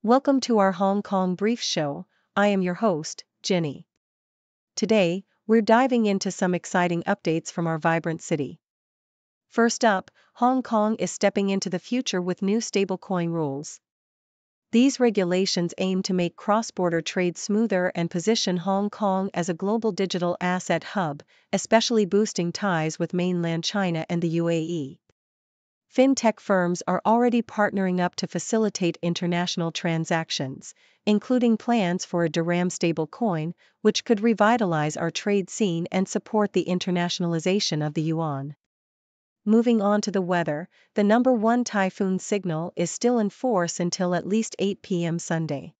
Welcome to our Hong Kong Brief Show. I am your host, Ginny. Today, we're diving into some exciting updates from our vibrant city. First up, Hong Kong is stepping into the future with new stablecoin rules. These regulations aim to make cross-border trade smoother and position Hong Kong as a global digital asset hub, especially boosting ties with mainland China and the UAE. Fintech firms are already partnering up to facilitate international transactions, including plans for a dirham stablecoin, which could revitalize our trade scene and support the internationalization of the yuan. Moving on to the weather, the number 1 typhoon signal is still in force until at least 8 p.m. Sunday.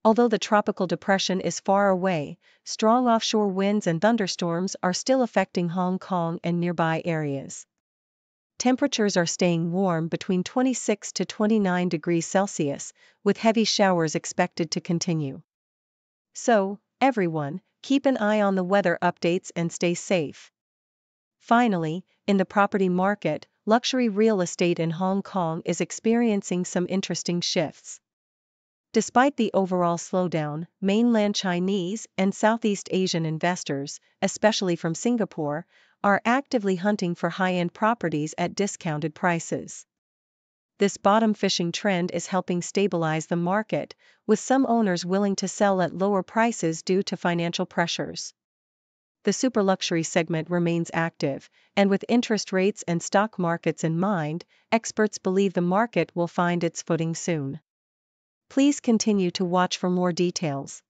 Although the tropical depression is far away, strong offshore winds and thunderstorms are still affecting Hong Kong and nearby areas. Temperatures are staying warm between 26 to 29 degrees Celsius, with heavy showers expected to continue. So, everyone, keep an eye on the weather updates and stay safe. Finally, in the property market, luxury real estate in Hong Kong is experiencing some interesting shifts. Despite the overall slowdown, mainland Chinese and Southeast Asian investors, especially from Singapore, are actively hunting for high-end properties at discounted prices. This bottom-fishing trend is helping stabilize the market, with some owners willing to sell at lower prices due to financial pressures. The super-luxury segment remains active, and with interest rates and stock markets in mind, experts believe the market will find its footing soon. Please continue to watch for more details.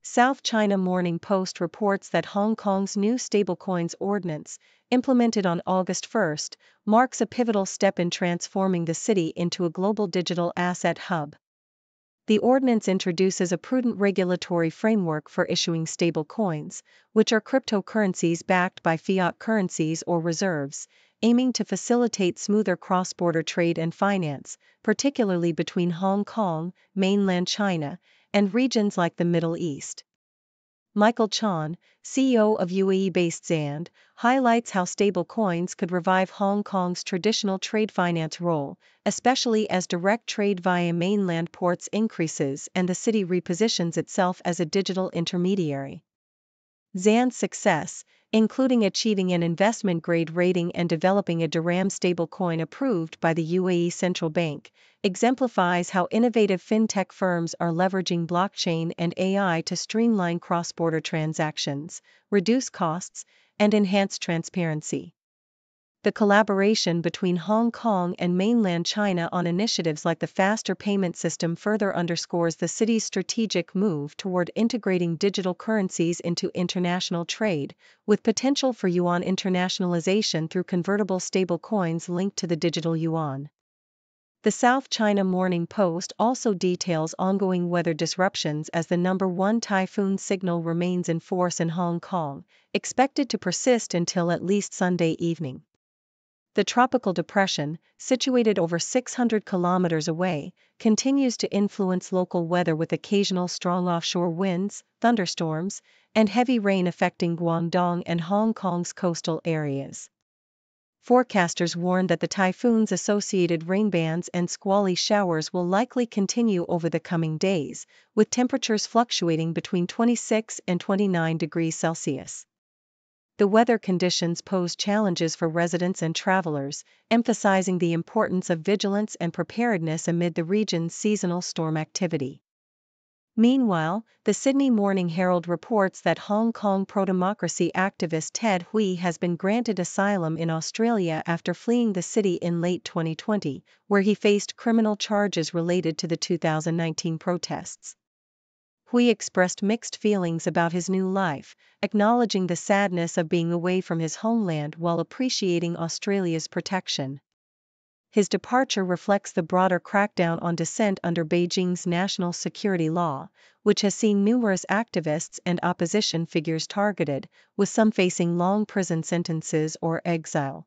South China Morning Post reports that Hong Kong's new stablecoins ordinance, implemented on August 1, marks a pivotal step in transforming the city into a global digital asset hub. The ordinance introduces a prudent regulatory framework for issuing stablecoins, which are cryptocurrencies backed by fiat currencies or reserves, aiming to facilitate smoother cross-border trade and finance, particularly between Hong Kong, mainland China, and regions like the Middle East. Michael Chan, CEO of UAE-based Zand, highlights how stablecoins could revive Hong Kong's traditional trade finance role, especially as direct trade via mainland ports increases and the city repositions itself as a digital intermediary. Zand's success, including achieving an investment-grade rating and developing a dirham stablecoin approved by the UAE Central Bank, exemplifies how innovative fintech firms are leveraging blockchain and AI to streamline cross-border transactions, reduce costs, and enhance transparency. The collaboration between Hong Kong and mainland China on initiatives like the faster payment system further underscores the city's strategic move toward integrating digital currencies into international trade, with potential for yuan internationalization through convertible stablecoins linked to the digital yuan. The South China Morning Post also details ongoing weather disruptions as the number 1 typhoon signal remains in force in Hong Kong, expected to persist until at least Sunday evening. The tropical depression, situated over 600 kilometers away, continues to influence local weather with occasional strong offshore winds, thunderstorms, and heavy rain affecting Guangdong and Hong Kong's coastal areas. Forecasters warn that the typhoon's associated rain bands and squally showers will likely continue over the coming days, with temperatures fluctuating between 26 and 29 degrees Celsius. The weather conditions pose challenges for residents and travelers, emphasizing the importance of vigilance and preparedness amid the region's seasonal storm activity. Meanwhile, the Sydney Morning Herald reports that Hong Kong pro-democracy activist Ted Hui has been granted asylum in Australia after fleeing the city in late 2020, where he faced criminal charges related to the 2019 protests. Hui expressed mixed feelings about his new life, acknowledging the sadness of being away from his homeland while appreciating Australia's protection. His departure reflects the broader crackdown on dissent under Beijing's national security law, which has seen numerous activists and opposition figures targeted, with some facing long prison sentences or exile.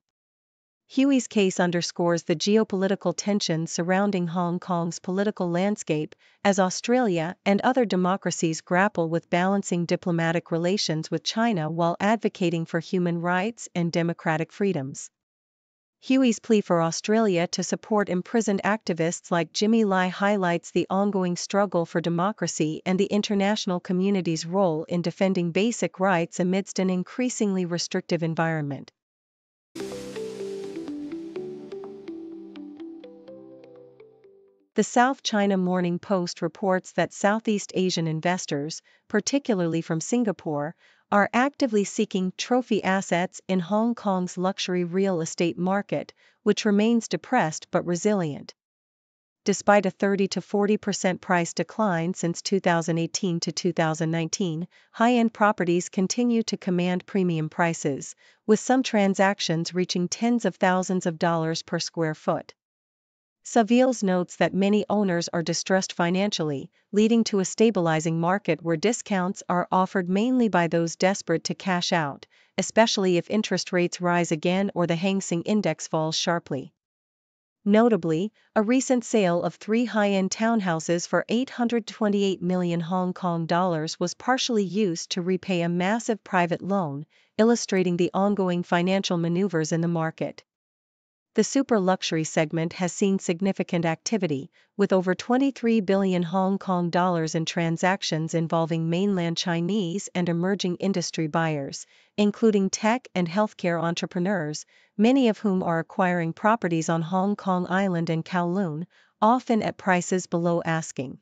Huey's case underscores the geopolitical tensions surrounding Hong Kong's political landscape, as Australia and other democracies grapple with balancing diplomatic relations with China while advocating for human rights and democratic freedoms. Huey's plea for Australia to support imprisoned activists like Jimmy Lai highlights the ongoing struggle for democracy and the international community's role in defending basic rights amidst an increasingly restrictive environment. The South China Morning Post reports that Southeast Asian investors, particularly from Singapore, are actively seeking trophy assets in Hong Kong's luxury real estate market, which remains depressed but resilient. Despite a 30 to 40% price decline since 2018 to 2019, high-end properties continue to command premium prices, with some transactions reaching tens of thousands of dollars per square foot. Saviles notes that many owners are distressed financially, leading to a stabilizing market where discounts are offered mainly by those desperate to cash out, especially if interest rates rise again or the Hang Seng Index falls sharply. Notably, a recent sale of 3 high-end townhouses for 828 million Hong Kong dollars was partially used to repay a massive private loan, illustrating the ongoing financial maneuvers in the market. The super luxury segment has seen significant activity, with over 23 billion Hong Kong dollars in transactions involving mainland Chinese and emerging industry buyers, including tech and healthcare entrepreneurs, many of whom are acquiring properties on Hong Kong Island and Kowloon, often at prices below asking.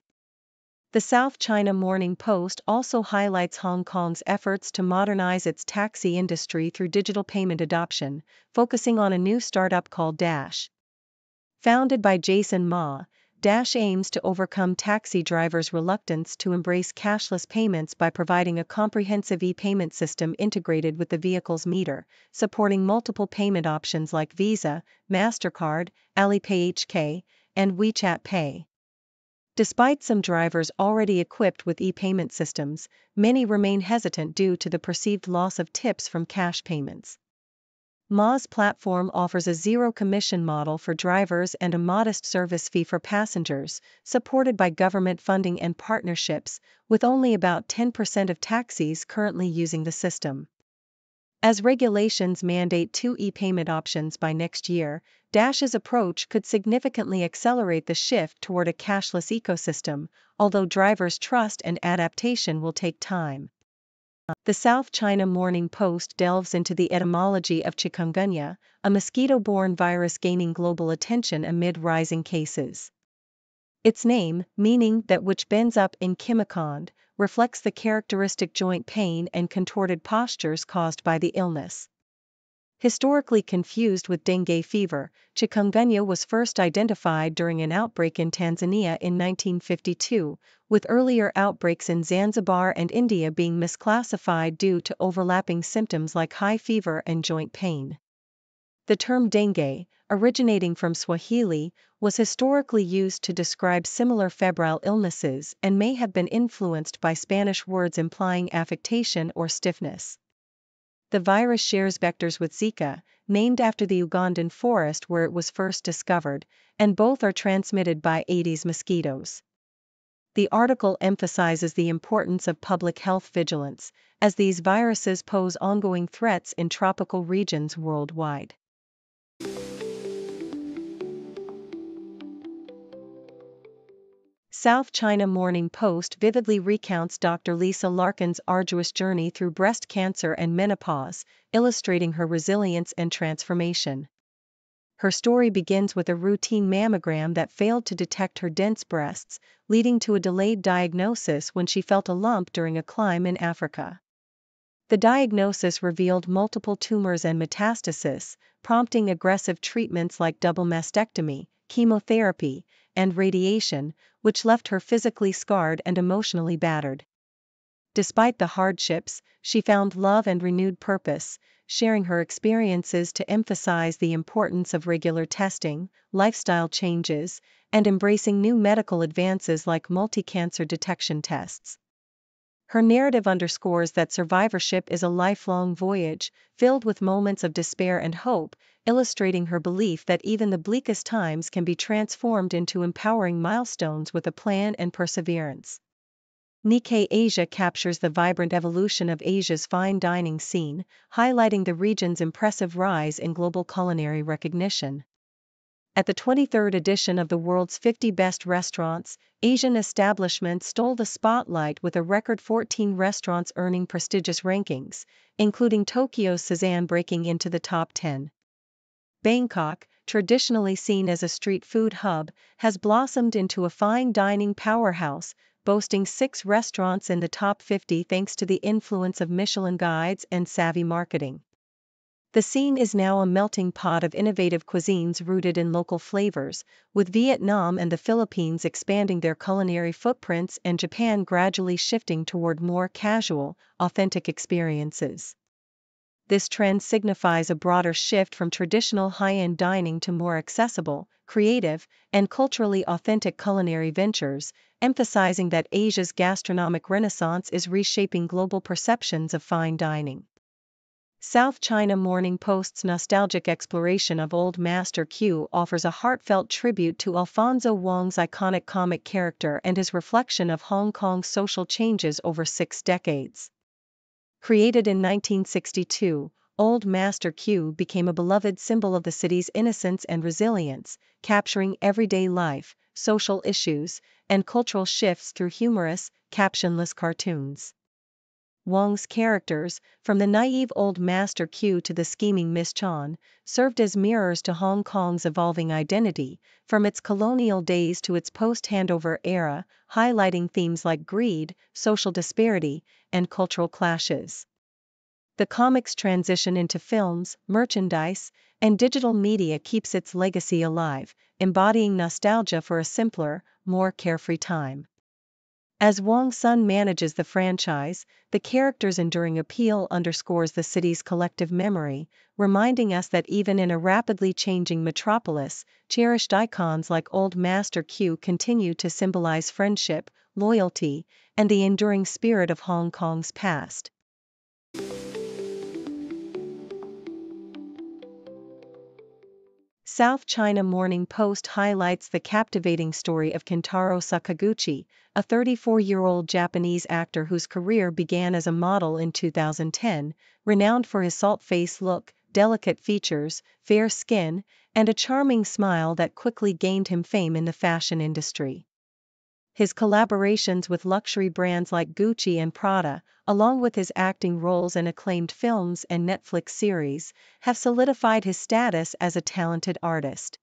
The South China Morning Post also highlights Hong Kong's efforts to modernize its taxi industry through digital payment adoption, focusing on a new startup called Dash. Founded by Jason Ma, Dash aims to overcome taxi drivers' reluctance to embrace cashless payments by providing a comprehensive e-payment system integrated with the vehicle's meter, supporting multiple payment options like Visa, MasterCard, Alipay HK, and WeChat Pay. Despite some drivers already equipped with e-payment systems, many remain hesitant due to the perceived loss of tips from cash payments. Ma's platform offers a zero-commission model for drivers and a modest service fee for passengers, supported by government funding and partnerships, with only about 10% of taxis currently using the system. As regulations mandate 2 e-payment options by next year, Dash's approach could significantly accelerate the shift toward a cashless ecosystem, although drivers' trust and adaptation will take time. The South China Morning Post delves into the etymology of chikungunya, a mosquito-borne virus gaining global attention amid rising cases. Its name, meaning that which bends up in Kimikond, reflects the characteristic joint pain and contorted postures caused by the illness. Historically confused with dengue fever, chikungunya was first identified during an outbreak in Tanzania in 1952, with earlier outbreaks in Zanzibar and India being misclassified due to overlapping symptoms like high fever and joint pain. The term dengue, originating from Swahili, was historically used to describe similar febrile illnesses and may have been influenced by Spanish words implying affectation or stiffness. The virus shares vectors with Zika, named after the Ugandan forest where it was first discovered, and both are transmitted by Aedes mosquitoes. The article emphasizes the importance of public health vigilance, as these viruses pose ongoing threats in tropical regions worldwide. South China Morning Post vividly recounts Dr. Lisa Larkin's arduous journey through breast cancer and menopause, illustrating her resilience and transformation. Her story begins with a routine mammogram that failed to detect her dense breasts, leading to a delayed diagnosis when she felt a lump during a climb in Africa. The diagnosis revealed multiple tumors and metastasis, prompting aggressive treatments like double mastectomy, chemotherapy, and radiation, which left her physically scarred and emotionally battered. Despite the hardships, she found love and renewed purpose, sharing her experiences to emphasize the importance of regular testing, lifestyle changes, and embracing new medical advances like multi-cancer detection tests. Her narrative underscores that survivorship is a lifelong voyage, filled with moments of despair and hope, illustrating her belief that even the bleakest times can be transformed into empowering milestones with a plan and perseverance. Nikkei Asia captures the vibrant evolution of Asia's fine dining scene, highlighting the region's impressive rise in global culinary recognition. At the 23rd edition of the World's 50 Best Restaurants, Asian establishments stole the spotlight with a record 14 restaurants earning prestigious rankings, including Tokyo's Suzanne breaking into the top 10. Bangkok, traditionally seen as a street food hub, has blossomed into a fine dining powerhouse, boasting 6 restaurants in the top 50 thanks to the influence of Michelin guides and savvy marketing. The scene is now a melting pot of innovative cuisines rooted in local flavors, with Vietnam and the Philippines expanding their culinary footprints and Japan gradually shifting toward more casual, authentic experiences. This trend signifies a broader shift from traditional high-end dining to more accessible, creative, and culturally authentic culinary ventures, emphasizing that Asia's gastronomic renaissance is reshaping global perceptions of fine dining. South China Morning Post's nostalgic exploration of Old Master Q offers a heartfelt tribute to Alfonso Wong's iconic comic character and his reflection of Hong Kong's social changes over 6 decades. Created in 1962, Old Master Q became a beloved symbol of the city's innocence and resilience, capturing everyday life, social issues, and cultural shifts through humorous, captionless cartoons. Wong's characters, from the naive old Master Q to the scheming Miss Chan, served as mirrors to Hong Kong's evolving identity, from its colonial days to its post-handover era, highlighting themes like greed, social disparity, and cultural clashes. The comic's transition into films, merchandise, and digital media keeps its legacy alive, embodying nostalgia for a simpler, more carefree time. As Wong Sun manages the franchise, the character's enduring appeal underscores the city's collective memory, reminding us that even in a rapidly changing metropolis, cherished icons like Old Master Q continue to symbolize friendship, loyalty, and the enduring spirit of Hong Kong's past. South China Morning Post highlights the captivating story of Kentaro Sakaguchi, a 34-year-old Japanese actor whose career began as a model in 2010, renowned for his salt-faced look, delicate features, fair skin, and a charming smile that quickly gained him fame in the fashion industry. His collaborations with luxury brands like Gucci and Prada, along with his acting roles in acclaimed films and Netflix series, have solidified his status as a talented artist.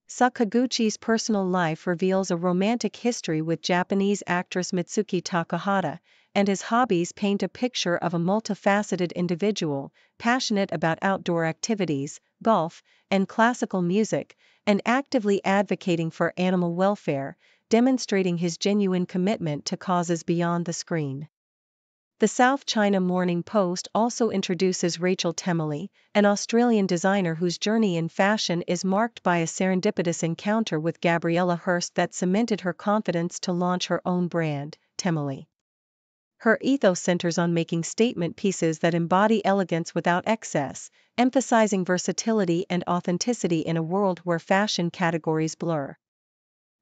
Sakaguchi's personal life reveals a romantic history with Japanese actress Mitsuki Takahata, and his hobbies paint a picture of a multifaceted individual, passionate about outdoor activities, golf, and classical music, and actively advocating for animal welfare, demonstrating his genuine commitment to causes beyond the screen. The South China Morning Post also introduces Rachel Temely, an Australian designer whose journey in fashion is marked by a serendipitous encounter with Gabriella Hearst that cemented her confidence to launch her own brand, Temely. Her ethos centers on making statement pieces that embody elegance without excess, emphasizing versatility and authenticity in a world where fashion categories blur.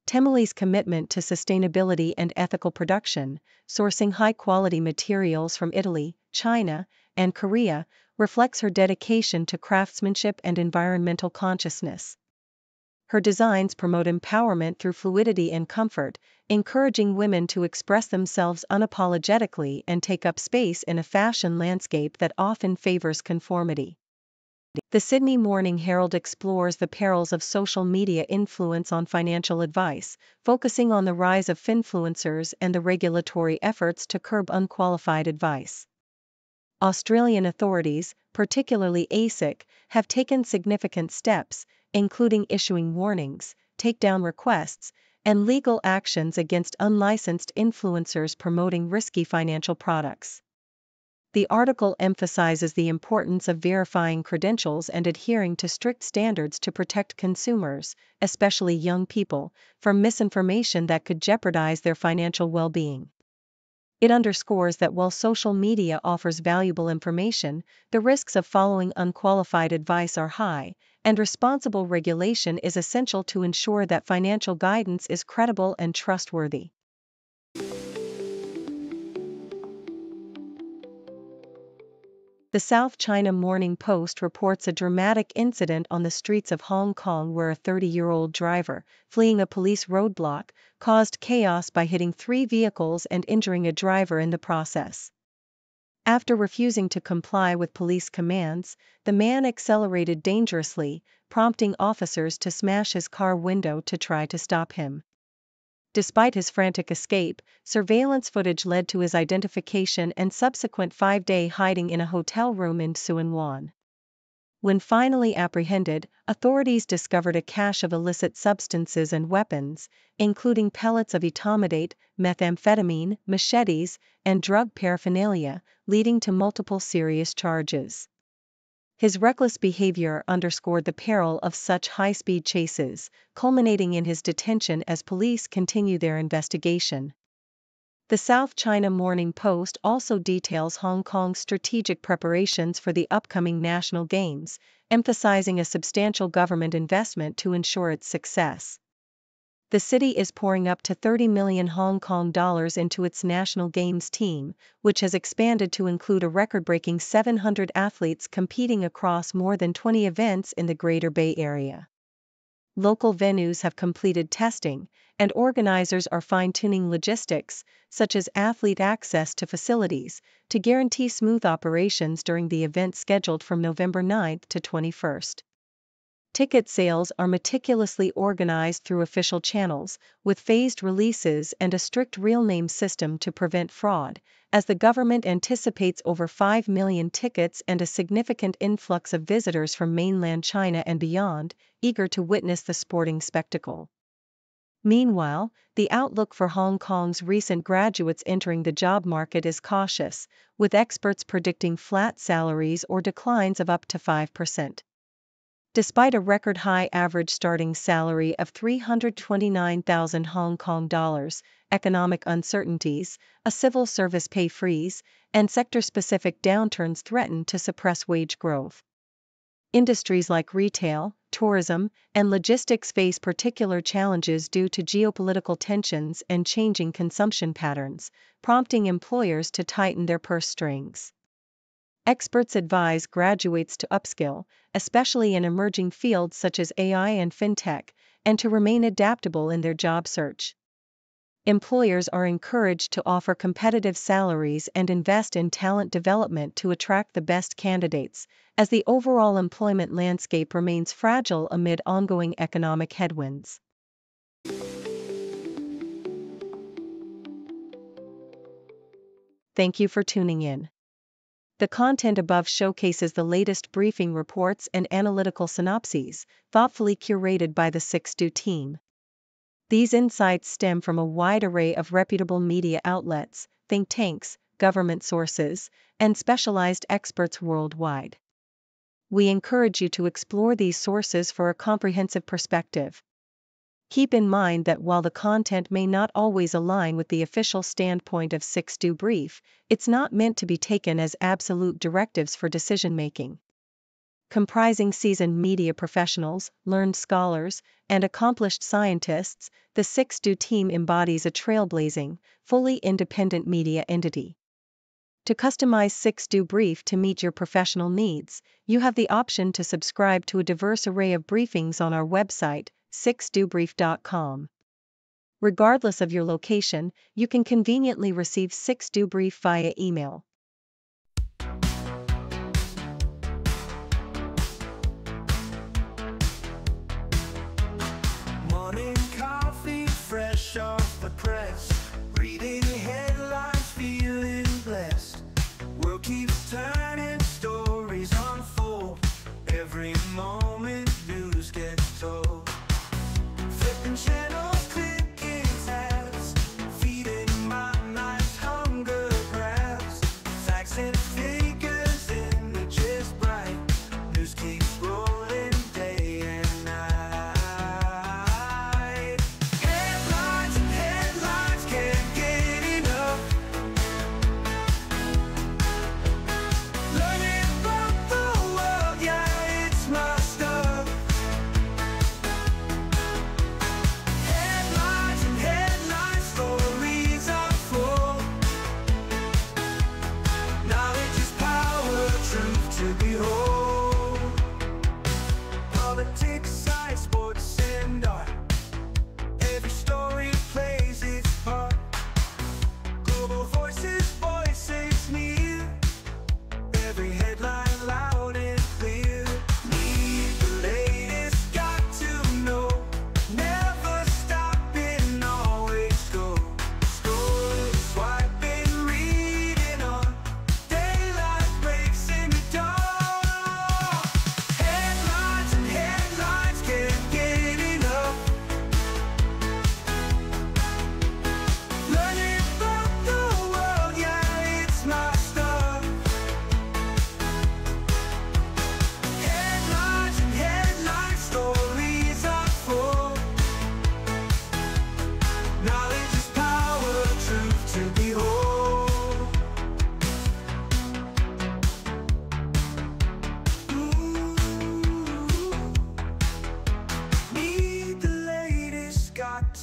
Temely's commitment to sustainability and ethical production, sourcing high-quality materials from Italy, China, and Korea, reflects her dedication to craftsmanship and environmental consciousness. Her designs promote empowerment through fluidity and comfort, encouraging women to express themselves unapologetically and take up space in a fashion landscape that often favors conformity. The Sydney Morning Herald explores the perils of social media influence on financial advice, focusing on the rise of finfluencers and the regulatory efforts to curb unqualified advice. Australian authorities, particularly ASIC, have taken significant steps, including issuing warnings, takedown requests, and legal actions against unlicensed influencers promoting risky financial products. The article emphasizes the importance of verifying credentials and adhering to strict standards to protect consumers, especially young people, from misinformation that could jeopardize their financial well-being. It underscores that while social media offers valuable information, the risks of following unqualified advice are high, and responsible regulation is essential to ensure that financial guidance is credible and trustworthy. The South China Morning Post reports a dramatic incident on the streets of Hong Kong where a 30-year-old driver, fleeing a police roadblock, caused chaos by hitting 3 vehicles and injuring a driver in the process. After refusing to comply with police commands, the man accelerated dangerously, prompting officers to smash his car window to try to stop him. Despite his frantic escape, surveillance footage led to his identification and subsequent 5-day hiding in a hotel room in Tsuen Wan. When finally apprehended, authorities discovered a cache of illicit substances and weapons, including pellets of etomidate, methamphetamine, machetes, and drug paraphernalia, leading to multiple serious charges. His reckless behavior underscored the peril of such high-speed chases, culminating in his detention as police continue their investigation. The South China Morning Post also details Hong Kong's strategic preparations for the upcoming national games, emphasizing a substantial government investment to ensure its success. The city is pouring up to 30 million Hong Kong dollars into its national games team, which has expanded to include a record-breaking 700 athletes competing across more than 20 events in the Greater Bay Area. Local venues have completed testing, and organizers are fine-tuning logistics, such as athlete access to facilities, to guarantee smooth operations during the event scheduled from November 9 to 21. Ticket sales are meticulously organized through official channels, with phased releases and a strict real-name system to prevent fraud, as the government anticipates over 5 million tickets and a significant influx of visitors from mainland China and beyond, eager to witness the sporting spectacle. Meanwhile, the outlook for Hong Kong's recent graduates entering the job market is cautious, with experts predicting flat salaries or declines of up to 5%. Despite a record-high average starting salary of 329,000 Hong Kong dollars, economic uncertainties, a civil service pay freeze, and sector-specific downturns threaten to suppress wage growth. Industries like retail, tourism, and logistics face particular challenges due to geopolitical tensions and changing consumption patterns, prompting employers to tighten their purse strings. Experts advise graduates to upskill, especially in emerging fields such as AI and Fintech, and to remain adaptable in their job search. Employers are encouraged to offer competitive salaries and invest in talent development to attract the best candidates, as the overall employment landscape remains fragile amid ongoing economic headwinds. Thank you for tuning in. The content above showcases the latest briefing reports and analytical synopses, thoughtfully curated by the 6Do team. These insights stem from a wide array of reputable media outlets, think tanks, government sources, and specialized experts worldwide. We encourage you to explore these sources for a comprehensive perspective. Keep in mind that while the content may not always align with the official standpoint of 6Do Brief, it's not meant to be taken as absolute directives for decision-making. Comprising seasoned media professionals, learned scholars, and accomplished scientists, the 6Do team embodies a trailblazing, fully independent media entity. To customize 6Do Brief to meet your professional needs, you have the option to subscribe to a diverse array of briefings on our website, 6dobrief.com. Regardless of your location, you can conveniently receive 6Do Brief via email. Morning coffee, fresh off the press. Reading headlines, feeling blessed. World keeps turning, stories unfold. Every moment news gets told. Flipping channels, clicking tabs, feeding my mind's hunger grabs. Facts and figures, images bright. News keeps rolling day and night. Headlines and headlines, can't get enough. Learning about the world, yeah, it's my stuff.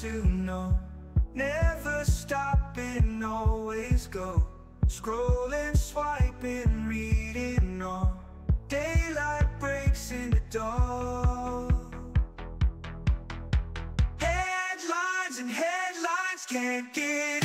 to know. Never stopping, always go. Scrolling, swiping, reading on. Daylight breaks in the dawn. Headlines and headlines can't get